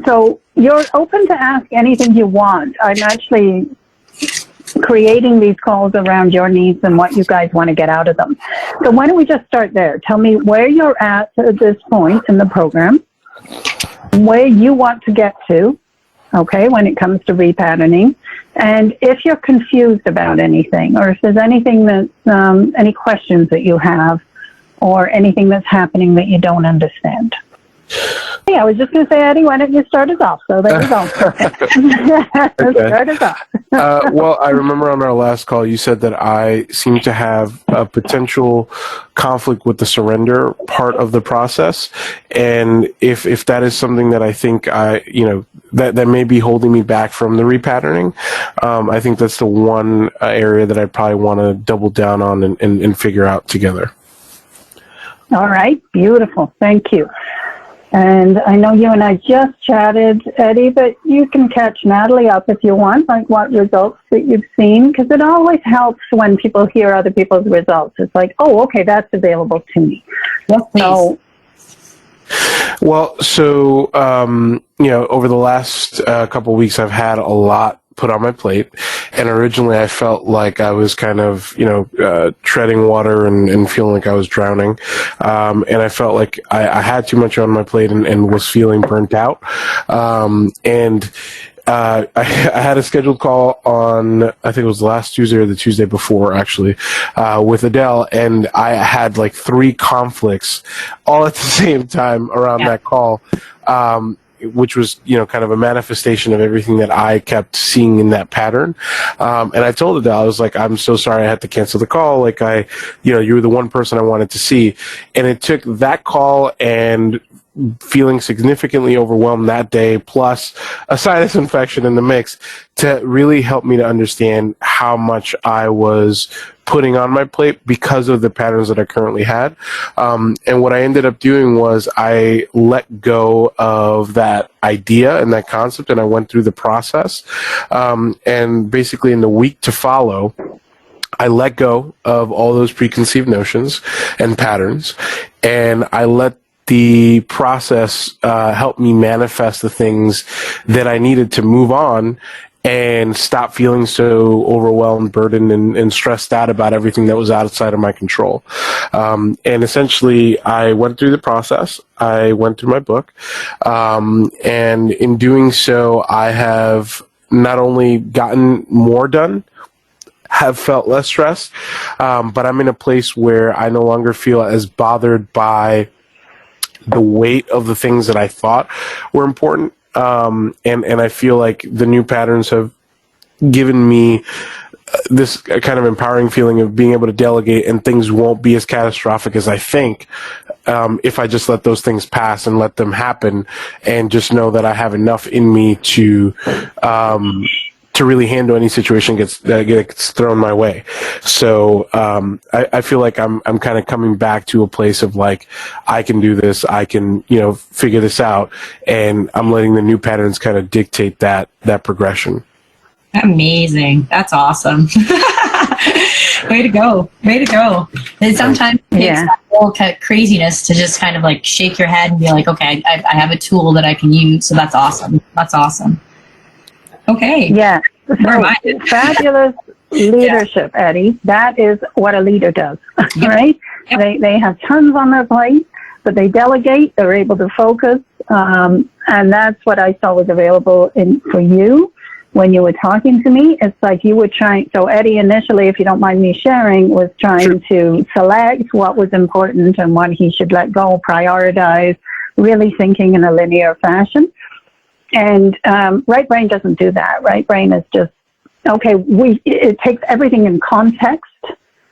So you're open to ask anything you want. I'm actually creating these calls around your needs and what you guys want to get out of them. So why don't we just start there? Tell me where you're at this point in the program, where you want to get to, okay, when it comes to repatterning, and if you're confused about anything, or if there's anything that, any questions that you have, or anything that's happening that you don't understand. Yeah, I was just going to say, Eddie, why don't you start us off? So there you go. Okay. Start us off. Well, I remember on our last call, you said that I seem to have a potential conflict with the surrender part of the process. And if that is something that I think that may be holding me back from the repatterning, I think that's the one area that I probably want to double down on and figure out together. All right. Beautiful. Thank you. And I know you and I just chatted, Eddie, but you can catch Natalie up if you want, like what results that you've seen, because it always helps when people hear other people's results. It's like, oh, okay, that's available to me. Yes, please. Well, so, over the last couple of weeks, I've had a lot put on my plate. And originally I felt like I was kind of, treading water and feeling like I was drowning. And I felt like I had too much on my plate and was feeling burnt out. I had a scheduled call on, I think it was last Tuesday or the Tuesday before, actually, with Adele, and I had like 3 conflicts all at the same time around that call, which was, kind of a manifestation of everything that I kept seeing in that pattern. And I told Adele, I was like, I'm so sorry I had to cancel the call. Like you were the one person I wanted to see. And it took that call and feeling significantly overwhelmed that day, plus a sinus infection in the mix, to really help me to understand how much I was putting on my plate because of the patterns that I currently had. And what I ended up doing was I let go of that idea and that concept, and I went through the process. And basically in the week to follow, I let go of all those preconceived notions and patterns, and I let the process help me manifest the things that I needed to move on and stop feeling so overwhelmed, burdened, and stressed out about everything that was outside of my control. And essentially, I went through the process. I went through my book. And in doing so, I have not only gotten more done, have felt less stressed, but I'm in a place where I no longer feel as bothered by the weight of the things that I thought were important. And I feel like the new patterns have given me this kind of empowering feeling of being able to delegate, and things won't be as catastrophic as I think if I just let those things pass and let them happen, and just know that I have enough in me to really handle any situation that gets thrown my way. So I feel like I'm kind of coming back to a place of like, I can do this, I can figure this out, and I'm letting the new patterns kind of dictate that progression. Amazing. That's awesome. Way to go. Way to go. It sometimes takes that whole craziness to just kind of like shake your head and be like, okay, I have a tool that I can use. So that's awesome. That's awesome. Okay. Yeah. So fabulous leadership, Eddie. That is what a leader does, right? Yep. They have tons on their plate, but they delegate. They're able to focus, and that's what I saw was available for you when you were talking to me. It's like you were trying. So Eddie initially, if you don't mind me sharing, was trying to select what was important and what he should let go, prioritize, really thinking in a linear fashion. And right brain doesn't do that. Right brain is just, okay, it takes everything in context,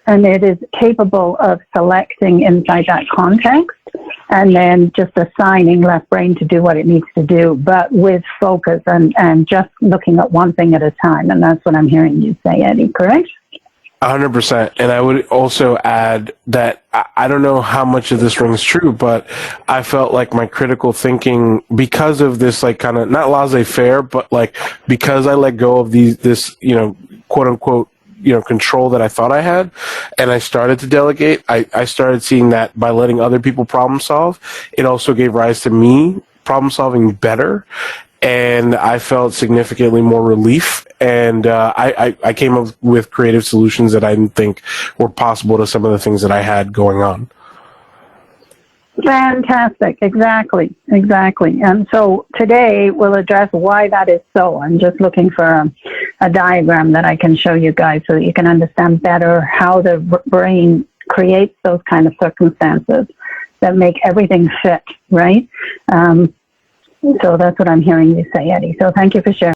and it is capable of selecting inside that context and then just assigning left brain to do what it needs to do, but with focus and just looking at one thing at a time. And that's what I'm hearing you say, Eddie, correct? 100%. And I would also add that I don't know how much of this rings true, but I felt like my critical thinking, because of this, like, kind of not laissez-faire, but like, because I let go of this, quote unquote, control that I thought I had, and I started to delegate, I started seeing that by letting other people problem solve, it also gave rise to me problem solving better, and I felt significantly more relief. And I came up with creative solutions that I didn't think were possible to some of the things that I had going on. Fantastic. Exactly. And so today we'll address why that is so. I'm just looking for a diagram that I can show you guys so that you can understand better how the brain creates those kind of circumstances that make everything fit, right? So that's what I'm hearing you say, Eddie. So thank you for sharing.